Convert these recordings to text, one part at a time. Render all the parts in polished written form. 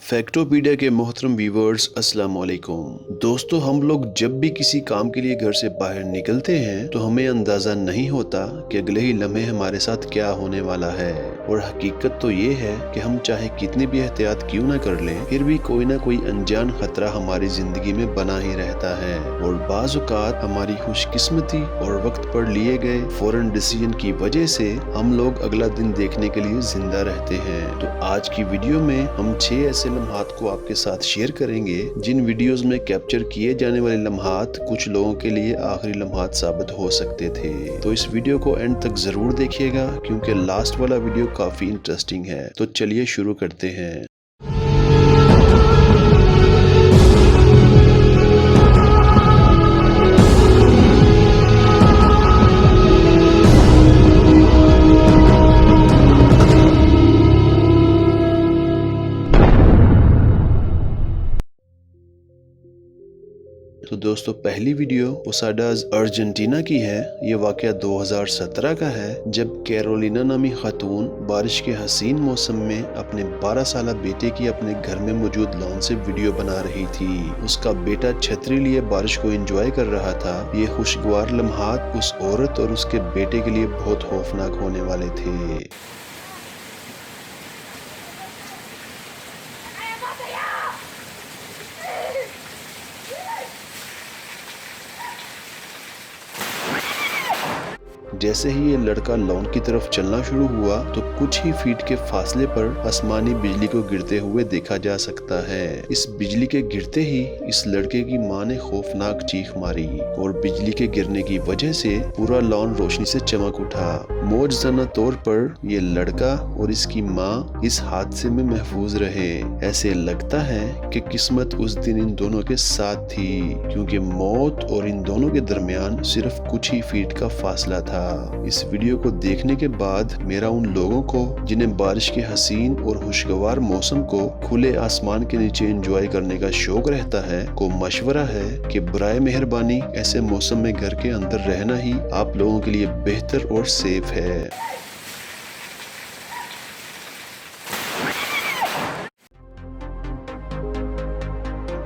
फैक्टोपीडिया के मोहतरम व्यूवर्स अस्सलाम वालेकुम। दोस्तों, हम लोग जब भी किसी काम के लिए घर से बाहर निकलते हैं तो हमें अंदाजा नहीं होता कि अगले ही लम्हे हमारे साथ क्या होने वाला है। और हकीकत तो ये है कि हम चाहे कितनी भी एहतियात क्यों ना कर लें, फिर भी कोई ना कोई अनजान खतरा हमारी जिंदगी में बना ही रहता है। और बाज़ औक़ात हमारी खुशकिस्मती और वक्त पर लिए गए फौरन डिसीजन की वजह से हम लोग अगला दिन देखने के लिए जिंदा रहते हैं। तो आज की वीडियो में हम 6 ऐसे लम्हात को आपके साथ शेयर करेंगे जिन वीडियोस में कैप्चर किए जाने वाले लम्हात कुछ लोगों के लिए आखिरी लम्हात साबित हो सकते थे। तो इस वीडियो को एंड तक जरूर देखिएगा क्योंकि लास्ट वाला वीडियो काफी इंटरेस्टिंग है। तो चलिए शुरू करते हैं। तो दोस्तों, पहली वीडियो ओसाडाज अर्जेंटीना की है। ये वाकया 2017 का है जब कैरोलिना नामी खातून बारिश के हसीन मौसम में अपने 12 साल बेटे की अपने घर में मौजूद लॉन से वीडियो बना रही थी। उसका बेटा छतरी लिए बारिश को एंजॉय कर रहा था। ये खुशगवार लम्हात उस औरत और उसके बेटे के लिए बहुत खौफनाक होने वाले थे। जैसे ही ये लड़का लॉन की तरफ चलना शुरू हुआ तो कुछ ही फीट के फासले पर आसमानी बिजली को गिरते हुए देखा जा सकता है। इस बिजली के गिरते ही इस लड़के की मां ने खौफनाक चीख मारी और बिजली के गिरने की वजह से पूरा लॉन रोशनी से चमक उठा। मौजज़ाना तौर पर ये लड़का और इसकी मां इस हादसे में महफूज रहे। ऐसे लगता है कि किस्मत उस दिन इन दोनों के साथ थी, क्योंकि मौत और इन दोनों के दरमियान सिर्फ कुछ ही फीट का फासला था। इस वीडियो को देखने के बाद मेरा उन लोगों को जिन्हें बारिश के हसीन और खुशगवार मौसम को खुले आसमान के नीचे एंजॉय करने का शौक रहता है को मशवरा है कि बराए मेहरबानी ऐसे मौसम में घर के अंदर रहना ही आप लोगों के लिए बेहतर और सेफ है।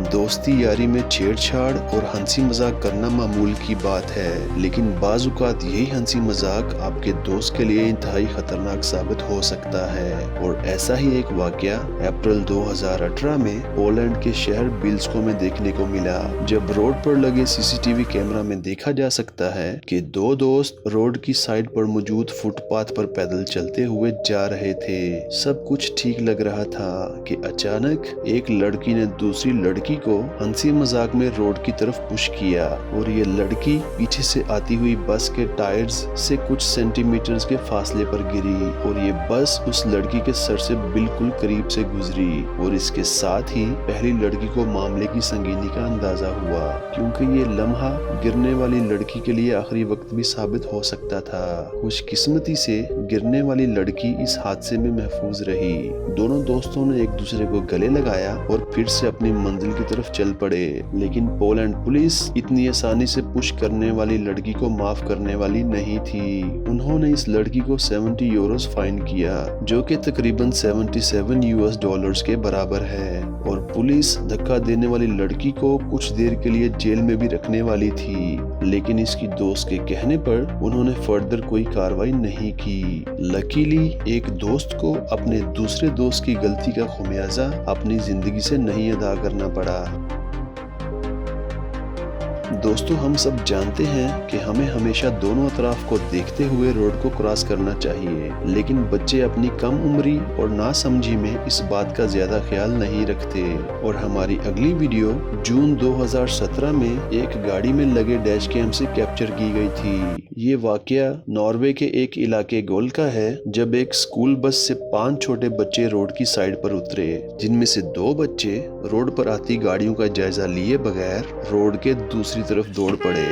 दोस्ती यारी में छेड़छाड़ और हंसी मजाक करना मामूल की बात है, लेकिन बाज़ औक़ात यही हंसी मजाक आपके दोस्त के लिए इंतहाई खतरनाक साबित हो सकता है। और ऐसा ही एक वाकया अप्रैल 2018 में पोलैंड के शहर बिल्स्को में देखने को मिला, जब रोड पर लगे सीसीटीवी कैमरा में देखा जा सकता है कि दो दोस्त रोड की साइड पर मौजूद फुटपाथ पर पैदल चलते हुए जा रहे थे। सब कुछ ठीक लग रहा था कि अचानक एक लड़की ने दूसरी लड़की को हंसी मजाक में रोड की तरफ पुश किया और ये लड़की पीछे से आती हुई बस के टायर्स से कुछ सेंटीमीटर्स के फासले पर गिरी और ये बस उस लड़की के सर से बिल्कुल करीब से गुजरी। और इसके साथ ही पहली लड़की को मामले की संगीनी का अंदाजा हुआ, क्योंकि ये लम्हा गिरने वाली लड़की के लिए आखिरी वक्त भी साबित हो सकता था। खुशकिस्मती से गिरने वाली लड़की इस हादसे में महफूज रही। दोनों दोस्तों ने एक दूसरे को गले लगाया और फिर से अपनी मंजिल की तरफ चल पड़े, लेकिन पोलैंड पुलिस इतनी आसानी से पुश करने वाली लड़की को माफ करने वाली नहीं थी। उन्होंने इस लड़की को 70 यूरोस फाइन किया, जो कि तकरीबन 77 यूएस डॉलर्स के बराबर है। और पुलिस धक्का देने वाली लड़की को कुछ देर के लिए जेल में भी रखने वाली थी, लेकिन इसकी दोस्त के कहने पर उन्होंने फर्दर कोई कार्रवाई नहीं की। लकीली एक दोस्त को अपने दूसरे दोस्त की गलती का खुमियाजा अपनी जिंदगी से नहीं अदा करना पड़ा। दोस्तों, हम सब जानते हैं कि हमें हमेशा दोनों अतराफ को देखते हुए रोड को क्रॉस करना चाहिए, लेकिन बच्चे अपनी कम उम्री और नासमझी में इस बात का ज्यादा ख्याल नहीं रखते। और हमारी अगली वीडियो जून 2017 में एक गाड़ी में लगे डैश कैम से कैप्चर की गई थी। ये वाकया नॉर्वे के एक इलाके गोल का है, जब एक स्कूल बस से 5 छोटे बच्चे रोड की साइड पर उतरे, जिनमें से 2 बच्चे रोड पर आती गाड़ियों का जायजा लिए बगैर रोड के दूसरी तरफ दौड़ पड़े।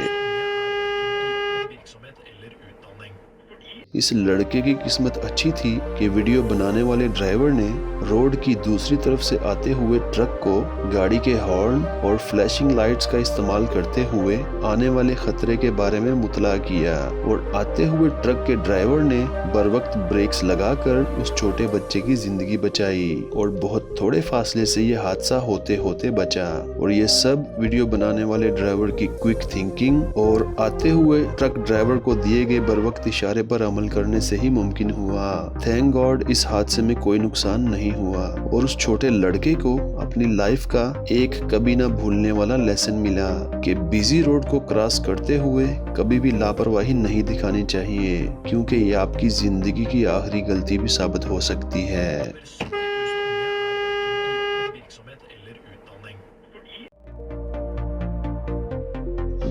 इस लड़के की किस्मत अच्छी थी कि वीडियो बनाने वाले ड्राइवर ने रोड की दूसरी तरफ से आते हुए ट्रक को गाड़ी के हॉर्न और फ्लैशिंग लाइट्स का इस्तेमाल करते हुए आने वाले खतरे के बारे में मुतला किया और आते हुए ट्रक के ड्राइवर ने बरवक्त ब्रेक्स लगाकर उस छोटे बच्चे की जिंदगी बचाई और बहुत थोड़े फासले से ये हादसा होते होते बचा। और ये सब वीडियो बनाने वाले ड्राइवर की क्विक थिंकिंग और आते हुए ट्रक ड्राइवर को दिए गए बरवक्त इशारे पर अमल करने से ही मुमकिन हुआ। थैंक गॉड इस हादसे में कोई नुकसान नहीं हुआ और उस छोटे लड़के को अपनी लाइफ का एक कभी ना भूलने वाला लेसन मिला कि बिजी रोड को क्रॉस करते हुए कभी भी लापरवाही नहीं दिखानी चाहिए, क्योंकि ये आपकी जिंदगी की आखिरी गलती भी साबित हो सकती है।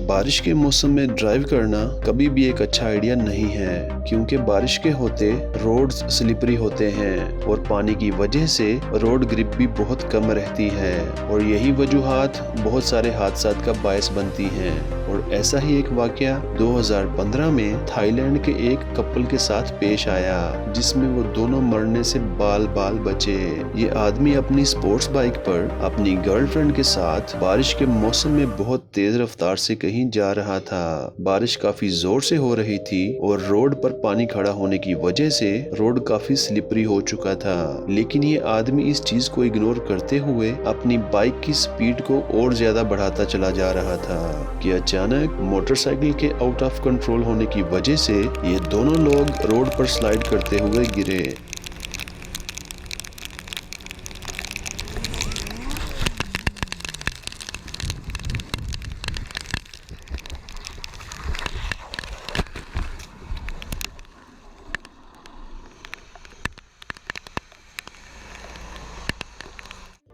बारिश के मौसम में ड्राइव करना कभी भी एक अच्छा आइडिया नहीं है, क्योंकि बारिश के होते रोड्स स्लिपरी होते हैं और पानी की वजह से रोड ग्रिप भी बहुत कम रहती है और यही वजूहात बहुत सारे हादसात का बायस बनती हैं। और ऐसा ही एक वाकया 2015 में थाईलैंड के एक कपल के साथ पेश आया, जिसमें वो दोनों मरने से बाल बाल बचे। ये आदमी अपनी स्पोर्ट्स बाइक पर अपनी गर्लफ्रेंड के साथ बारिश के मौसम में बहुत तेज रफ्तार से कहीं जा रहा था। बारिश काफी जोर से हो रही थी और रोड पर पानी खड़ा होने की वजह से रोड काफी स्लिपरी हो चुका था, लेकिन ये आदमी इस चीज को इग्नोर करते हुए अपनी बाइक की स्पीड को और ज्यादा बढ़ाता चला जा रहा था कि अचानक मोटरसाइकिल के आउट ऑफ कंट्रोल होने की वजह से ये दोनों लोग रोड पर स्लाइड करते हुए गिरे।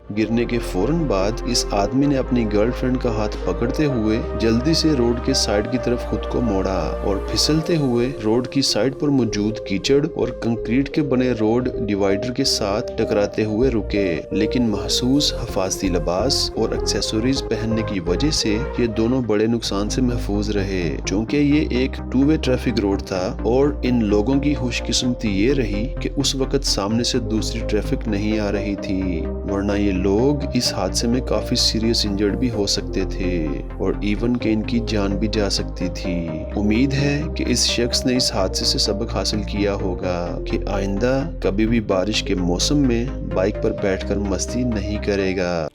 गिरने के फौरन बाद इस आदमी ने अपनी गर्लफ्रेंड का हाथ पकड़ते हुए जल्दी से रोड के साइड की तरफ खुद को मोड़ा और फिसलते हुए रोड की साइड पर मौजूद कीचड़ और कंक्रीट के बने रोड डिवाइडर के साथ टकराते हुए रुके, लेकिन महसूस हिफाजती लिबास और एक्सेसरीज पहनने की वजह से ये दोनों बड़े नुकसान से महफूज रहे, क्योंकि ये एक 2-वे ट्रैफिक रोड था और इन लोगों की खुशकिस्मती ये रही कि उस वक्त सामने से दूसरी ट्रैफिक नहीं आ रही थी, वरना ये लोग इस हादसे में काफी सीरियस इंजर्ड भी हो सकते थे और इवन के इनकी जान भी जा सकती थी। उम्मीद है कि इस शख्स ने इस हादसे से सबक हासिल किया होगा कि आइंदा कभी भी बारिश के मौसम में बाइक पर बैठकर मस्ती नहीं करेगा।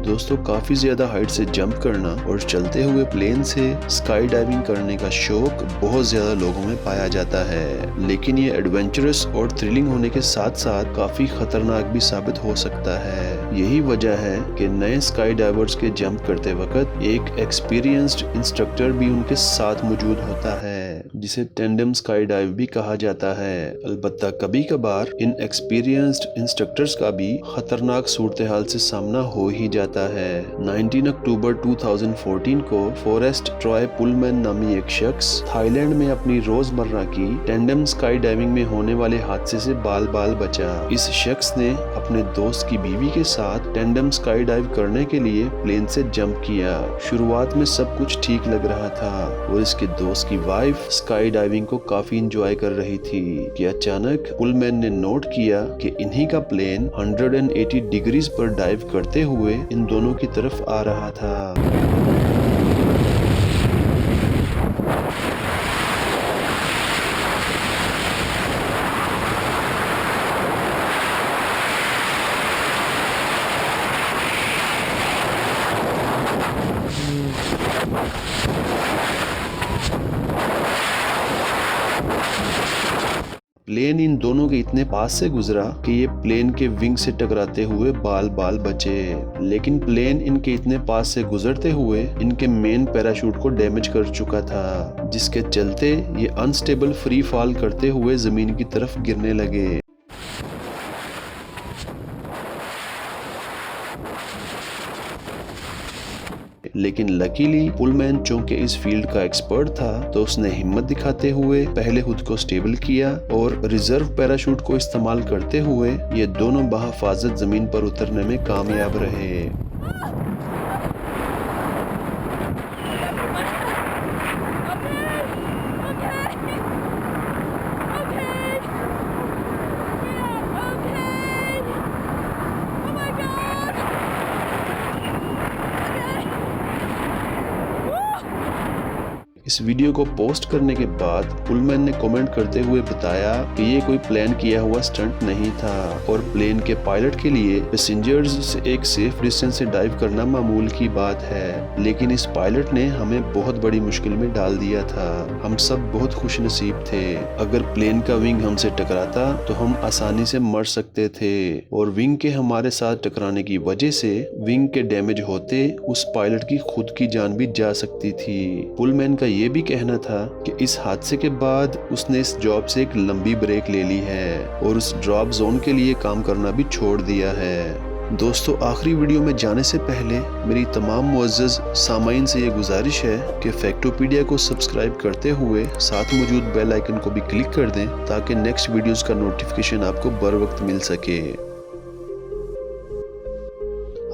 दोस्तों, काफी ज्यादा हाइट से जंप करना और चलते हुए प्लेन से स्काई डाइविंग करने का शौक बहुत ज्यादा लोगों में पाया जाता है, लेकिन ये एडवेंचरस और थ्रिलिंग होने के साथ साथ काफी खतरनाक भी साबित हो सकता है। यही वजह है कि नए स्काई डाइवर्स के जंप करते वक्त एक एक्सपीरियंस्ड इंस्ट्रक्टर भी उनके साथ मौजूद होता है, जिसे टेंडम स्काई डाइव भी कहा जाता है। अलबत्ता कभी कभार इन एक्सपीरियंस्ड इंस्ट्रक्टर्स का भी खतरनाक सूरत हाल से सामना हो ही जाता है। 19 अक्टूबर 2014 को फॉरेस्ट ट्रॉय पुलमैन नामी एक शख्स थाईलैंड में अपनी रोजमर्रा की टेंडम स्काई डाइविंग में होने वाले हादसे से बाल बाल बचा। इस शख्स ने अपने दोस्त की बीवी के साथ टेंडम स्काई डाइव करने के लिए प्लेन से जंप किया। शुरुआत में सब कुछ ठीक लग रहा था और इसके दोस्त की वाइफ स्काई डाइविंग को काफी इंजॉय कर रही थी कि अचानक पुलमैन ने नोट किया कि इन्हीं का प्लेन 180 डिग्रीज पर डाइव करते हुए इन दोनों की तरफ आ रहा था। प्लेन इन दोनों के इतने पास से गुजरा कि ये प्लेन के विंग से टकराते हुए बाल बाल बचे, लेकिन प्लेन इनके इतने पास से गुजरते हुए इनके मेन पैराशूट को डैमेज कर चुका था, जिसके चलते ये अनस्टेबल फ्री फॉल करते हुए जमीन की तरफ गिरने लगे। लेकिन लकीली पुलमैन चूंकि इस फील्ड का एक्सपर्ट था तो उसने हिम्मत दिखाते हुए पहले खुद को स्टेबल किया और रिजर्व पैराशूट को इस्तेमाल करते हुए ये दोनों बहिफाजत जमीन पर उतरने में कामयाब रहे। इस वीडियो को पोस्ट करने के बाद पुलमैन ने कमेंट करते हुए बताया कि ये कोई प्लान किया हुआ स्टंट नहीं था और प्लेन के पायलट के लिए पैसेंजर्स से एक सेफ डिस्टेंस से डाइव करना मामूल की बात है, लेकिन इस पायलट ने हमें बहुत बड़ी मुश्किल में डाल दिया था। हम सब बहुत खुश नसीब थे। अगर प्लेन का विंग हमसे टकराता तो हम आसानी से मर सकते थे और विंग के हमारे साथ टकराने की वजह से विंग के डैमेज होते उस पायलट की खुद की जान भी जा सकती थी। पुलमैन का ये भी कहना था कि इस हादसे के बाद उसने इस जॉब से एक लंबी ब्रेक ले ली है और उस ड्रॉप जोन के लिए काम करना भी छोड़ दिया है। दोस्तों, आखिरी वीडियो में जाने से पहले मेरी तमाम मुअज़्ज़ज़ सामाईन से ये गुजारिश है कि फैक्टोपीडिया को सब्सक्राइब करते हुए साथ मौजूद बेल आइकन को भी क्लिक कर दें ताकि नेक्स्ट वीडियोस का नोटिफिकेशन आपको बर वक्त मिल सके।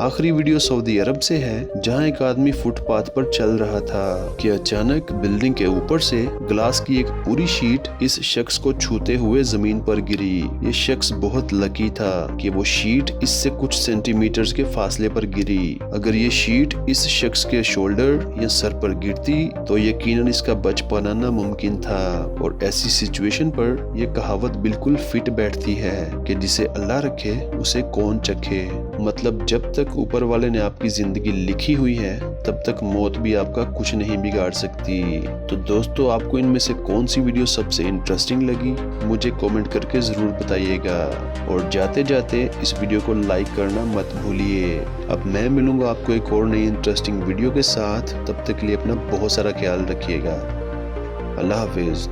आखिरी वीडियो सऊदी अरब से है जहां एक आदमी फुटपाथ पर चल रहा था कि अचानक बिल्डिंग के ऊपर से ग्लास की एक पूरी शीट इस शख्स को छूते हुए जमीन पर गिरी। ये शख्स बहुत लकी था कि वो शीट इससे कुछ सेंटीमीटर्स के फासले पर गिरी। अगर ये शीट इस शख्स के शोल्डर या सर पर गिरती तो यकीनन इसका बच पाना नामुमकिन था। और ऐसी सिचुएशन पर यह कहावत बिल्कुल फिट बैठती है कि जिसे अल्लाह रखे उसे कौन चखे। मतलब जब तक ऊपर वाले ने आपकी जिंदगी लिखी हुई है तब तक मौत भी आपका कुछ नहीं बिगाड़ सकती। तो दोस्तों, आपको इनमें से कौन सी वीडियो सबसे इंटरेस्टिंग लगी मुझे कमेंट करके जरूर बताइएगा और जाते जाते इस वीडियो को लाइक करना मत भूलिए। अब मैं मिलूंगा आपको एक और नई इंटरेस्टिंग वीडियो के साथ। तब तक के लिए अपना बहुत सारा ख्याल रखिएगा। अल्लाह हाफिज।